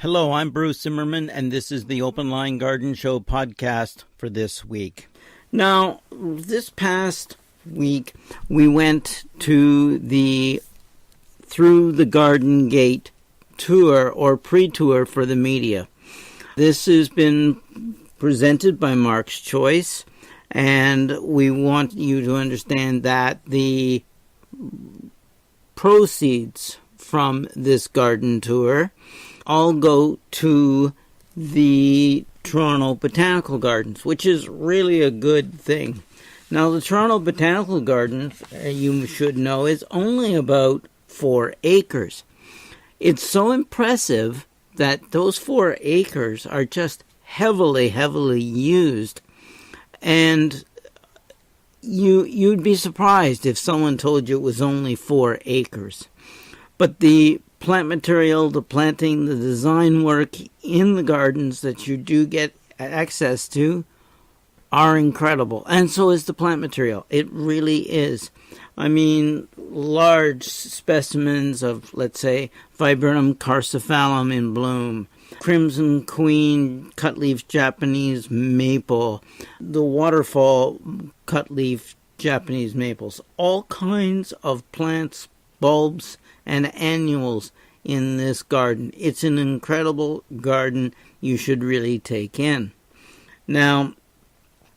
Hello, I'm Bruce Zimmerman, and this is the Open Line Garden Show podcast for this week. Now, this past week, we went to the Through the Garden Gate tour or pre-tour for the media. This has been presented by Mark's Choice, and we want you to understand that the proceeds from this garden tour all go to the Toronto Botanical Gardens, which is really a good thing. Now, the Toronto Botanical Gardens, you should know, is only about 4 acres. It's so impressive that those 4 acres are just heavily used. And you'd be surprised if someone told you it was only 4 acres. But the plant material, the planting, the design work in the gardens that you do get access to are incredible. And so is the plant material. It really is. I mean, large specimens of, let's say, Viburnum carcephalum in bloom, Crimson Queen cutleaf Japanese maple, the waterfall cutleaf Japanese maples, all kinds of plants, bulbs, and annuals in this garden. It's an incredible garden you should really take in. Now,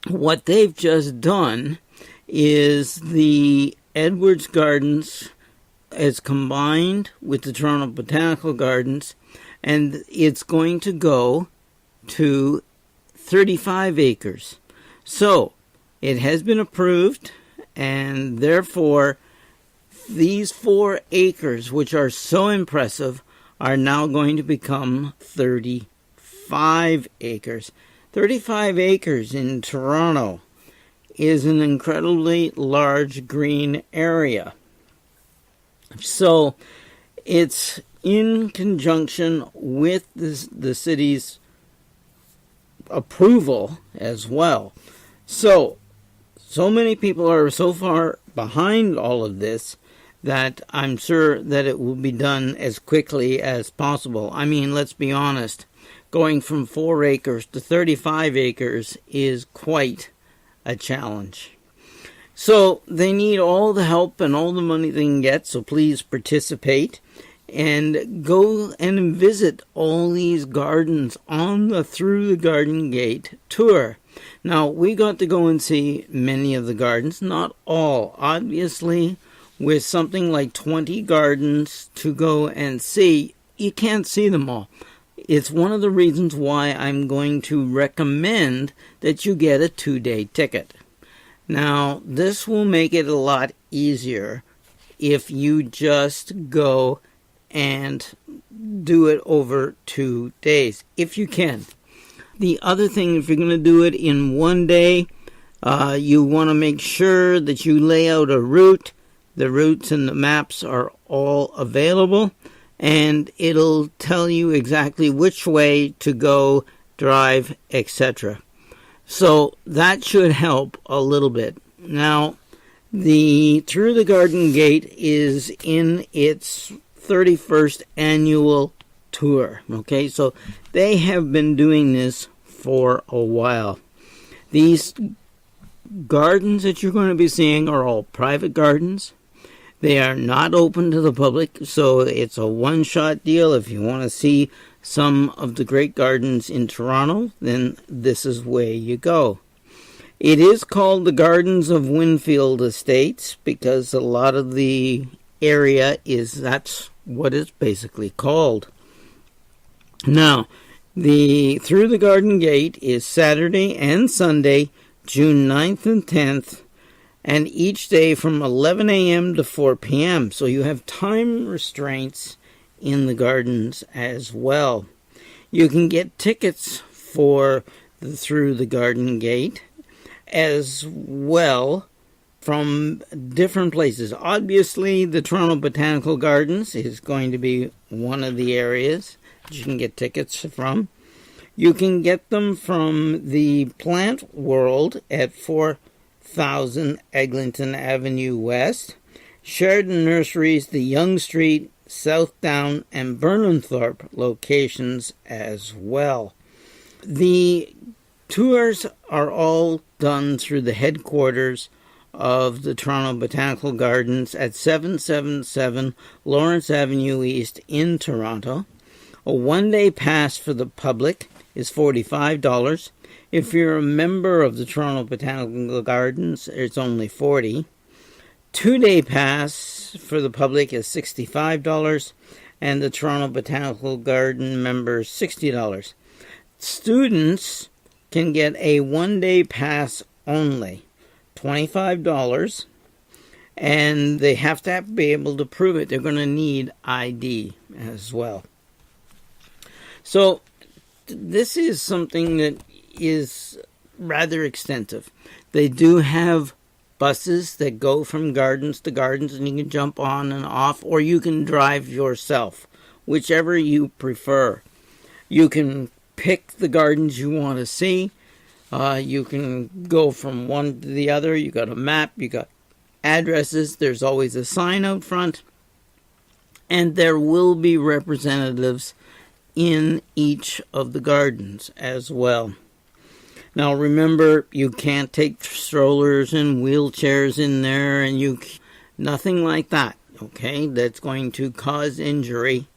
what they've just done is the Edwards Gardens is combined with the Toronto Botanical Gardens, and it's going to go to 35 acres. So, it has been approved, and therefore these 4 acres, which are so impressive, are now going to become 35 acres. 35 acres in Toronto is an incredibly large green area. So it's in conjunction with the city's approval as well. So many people are so far behind all of this that I'm sure that it will be done as quickly as possible. I mean, let's be honest, going from 4 acres to 35 acres is quite a challenge. So they need all the help and all the money they can get, so please participate and go and visit all these gardens on the Through the Garden Gate tour. Now, we got to go and see many of the gardens, not all, obviously. With something like 20 gardens to go and see, you can't see them all. It's one of the reasons why I'm going to recommend that you get a 2-day ticket. Now, this will make it a lot easier if you just go and do it over 2 days, if you can. The other thing, if you're going to do it in 1 day, you want to make sure that you lay out a route. The routes and the maps are all available, and it'll tell you exactly which way to go, drive, etc. So that should help a little bit. Now, the Through the Garden Gate is in its 31st annual tour. Okay, so they have been doing this for a while. These gardens that you're going to be seeing are all private gardens. They are not open to the public, so it's a one-shot deal. If you want to see some of the great gardens in Toronto, then this is where you go. It is called the Gardens of Winfield Estates because a lot of the area that's what it's basically called. Now, the Through the Garden Gate is Saturday and Sunday, June 9th and 10th, and each day from 11 a.m. to 4 p.m. So you have time restraints in the gardens as well. You can get tickets for the Through the Garden Gate as well from different places. Obviously, the Toronto Botanical Gardens is going to be one of the areas you can get tickets from. You can get them from the Plant World at 4000 Eglinton Avenue West, Sheridan Nurseries, the Yonge Street Southdown, and Burnhamthorpe locations as well. The tours are all done through the headquarters of the Toronto Botanical Gardens at 777 Lawrence Avenue East in Toronto. A one-day pass for the public is $45. If you're a member of the Toronto Botanical Gardens, it's only $40. Two-day pass for the public is $65, and the Toronto Botanical Garden members $60. Students can get a one-day pass only, $25, and they have to be able to prove it. They're going to need ID as well. So this is something that is rather extensive. They do have buses that go from gardens to gardens, and you can jump on and off, or you can drive yourself, whichever you prefer. You can pick the gardens you want to see. You can go from one to the other. You got a map, you got addresses. There's always a sign out front, and there will be representatives in each of the gardens as well. Now remember, you can't take strollers and wheelchairs in there, and nothing like that, okay? That's going to cause injury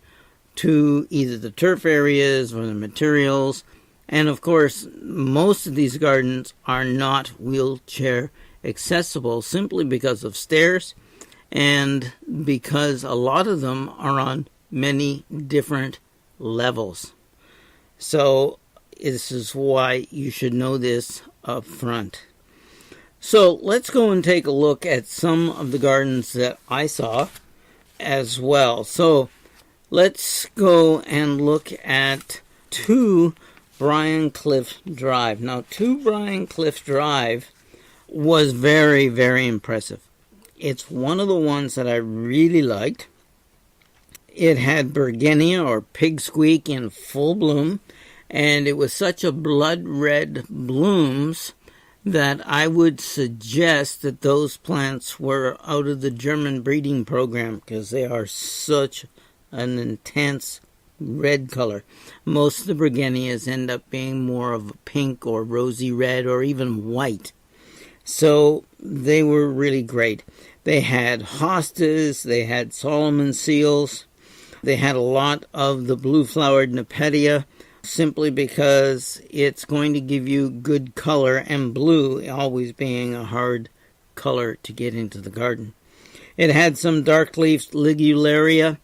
to either the turf areas or the materials. And of course, most of these gardens are not wheelchair accessible simply because of stairs and because a lot of them are on many different levels. So this is why you should know this up front. So let's go and take a look at some of the gardens that I saw as well. So let's go and look at 2 Brian Cliff Drive. Now 2 Brian Cliff Drive was very, very impressive. It's one of the ones that I really liked. It had Bergenia or pig squeak in full bloom, and it was such a blood red blooms that I would suggest that those plants were out of the German breeding program because they are such an intense red color. Most of the Bergenias end up being more of a pink or rosy red or even white. So they were really great. They had hostas, they had Solomon seals, they had a lot of the blue-flowered Nepetia, simply because it's going to give you good color, and blue always being a hard color to get into the garden. It had some dark-leafed Ligularia,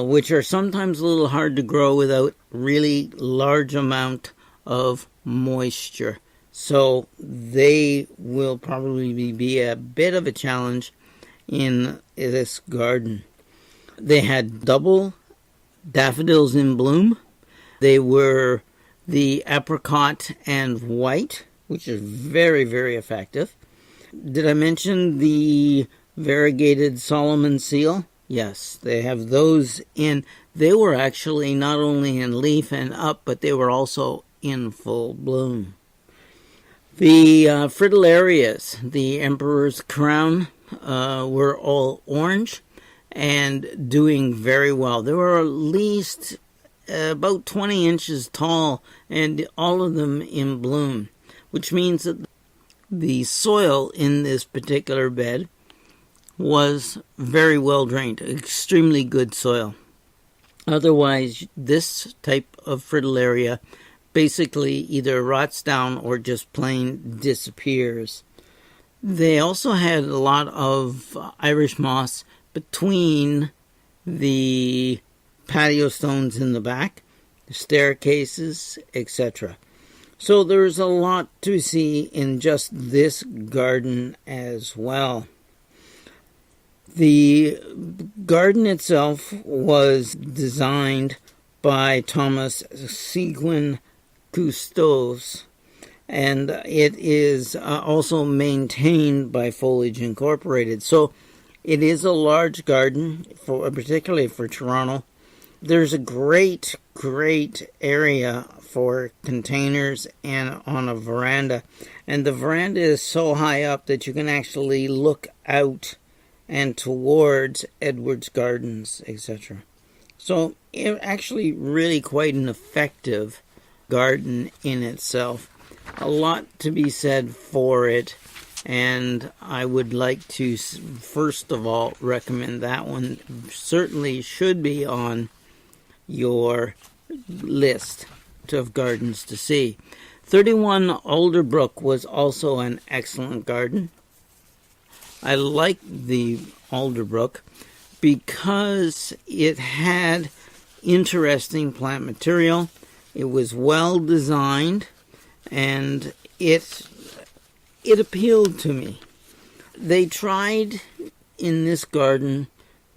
which are sometimes a little hard to grow without really large amount of moisture. So they will probably be a bit of a challenge in this garden. They had double daffodils in bloom. They were the apricot and white, which is very, very effective. Did I mention the variegated Solomon seal? Yes, they have those in. They were actually not only in leaf and up, but they were also in full bloom. The fritillarias, the Emperor's Crown, were all orange and doing very well. They were at least about 20 inches tall, and all of them in bloom, which means that the soil in this particular bed was very well drained, extremely good soil. Otherwise, this type of fritillaria basically either rots down or just plain disappears. They also had a lot of Irish moss between the patio stones in the back, the staircases, etc. So there's a lot to see in just this garden as well. The garden itself was designed by Thomas Seguin Cousteau's, and it is also maintained by Foliage Incorporated. So it is a large garden, particularly for Toronto. There's a great area for containers and on a veranda. And the veranda is so high up that you can actually look out and towards Edwards Gardens, etc. So it actually really quite an effective garden in itself. A lot to be said for it, and I would like to first of all recommend that one. Certainly should be on your list of gardens to see. 31 Alderbrook was also an excellent garden. I like the Alderbrook because it had interesting plant material. It was well designed, and it appealed to me. They tried in this garden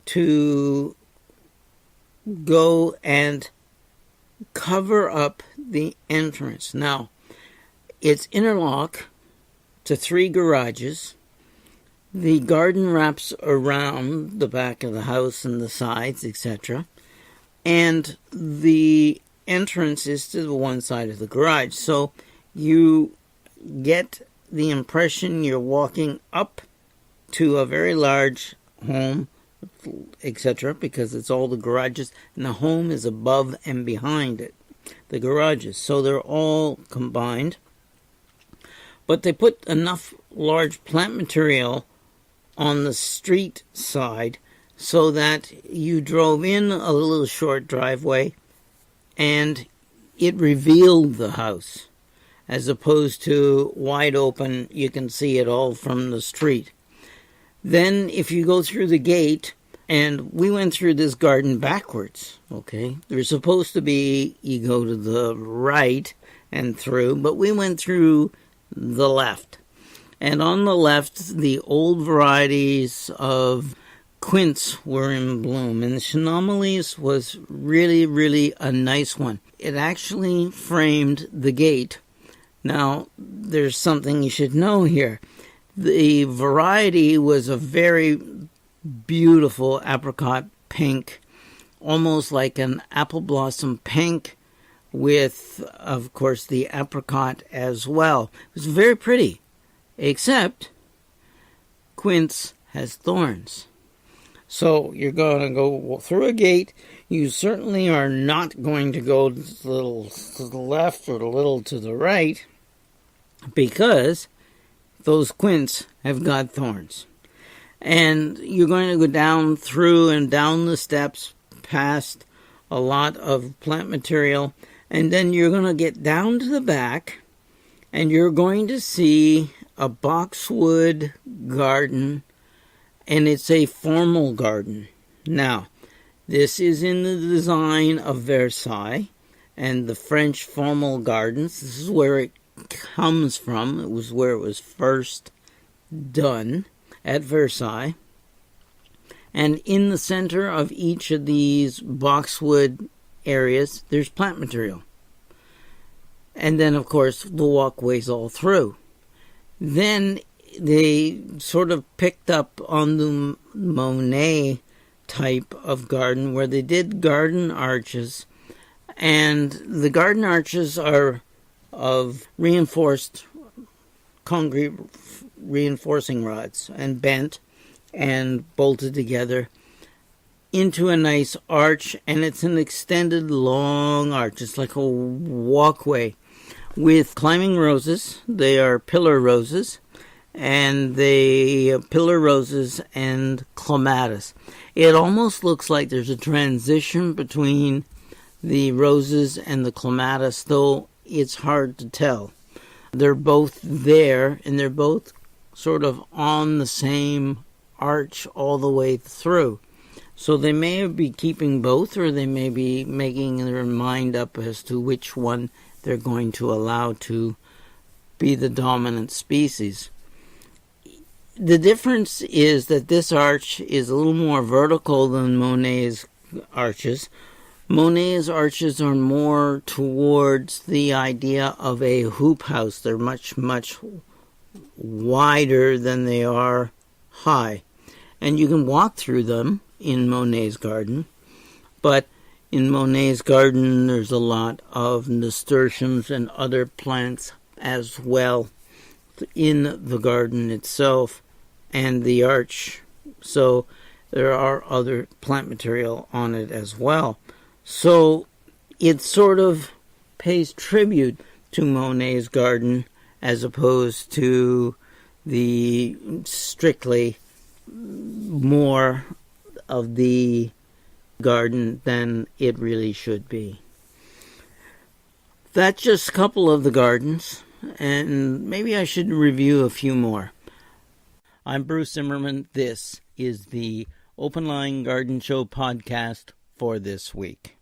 to go and cover up the entrance. Now, it's interlock to 3 garages. The garden wraps around the back of the house and the sides, etc. And the entrance is to the one side of the garage. So you get the impression you're walking up to a very large home, etc., because it's all the garages, and the home is above and behind it, the garages. So they're all combined. But they put enough large plant material on the street side so that you drove in a little short driveway and it revealed the house, as opposed to wide open, you can see it all from the street. Then if you go through the gate, and we went through this garden backwards, okay? There's supposed to be, you go to the right and through, but we went through the left. And on the left, the old varieties of quince were in bloom. And the Chenomalies was really, really a nice one. It actually framed the gate. Now, there's something you should know here. The variety was a very beautiful apricot pink, almost like an apple blossom pink with, of course, the apricot as well. It was very pretty. Except quince has thorns. So you're going to go through a gate. You certainly are not going to go a little to the left or a little to the right, because those quince have got thorns. And you're going to go down through and down the steps past a lot of plant material. And then you're going to get down to the back, and you're going to see a boxwood garden, and it's a formal garden. Now, this is in the design of Versailles and the French formal gardens. This is where it comes from. It was where it was first done, at Versailles. And in the center of each of these boxwood areas, there's plant material. And then, of course, the walkways all through. Then they sort of picked up on the Monet type of garden, where they did garden arches. And the garden arches are of reinforced concrete reinforcing rods, and bent and bolted together into a nice arch. And it's an extended long arch. It's like a walkway with climbing roses. They are pillar roses, and pillar roses and clematis. It almost looks like there's a transition between the roses and the clematis, though it's hard to tell. They're both there, and they're both sort of on the same arch all the way through. So they may be keeping both, or they may be making their mind up as to which one they're going to allow to be the dominant species. The difference is that this arch is a little more vertical than Monet's arches. Monet's arches are more towards the idea of a hoop house. They're much, much wider than they are high. And you can walk through them in Monet's garden. But in Monet's garden, there's a lot of nasturtiums and other plants as well in the garden itself. And the arch So there are other plant material on it as well. So it sort of pays tribute to Monet's garden as opposed to the strictly more of the garden than it really should be. That's just a couple of the gardens, and maybe I should review a few more. I'm Bruce Zimmerman. This is the Open Line Garden Show podcast for this week.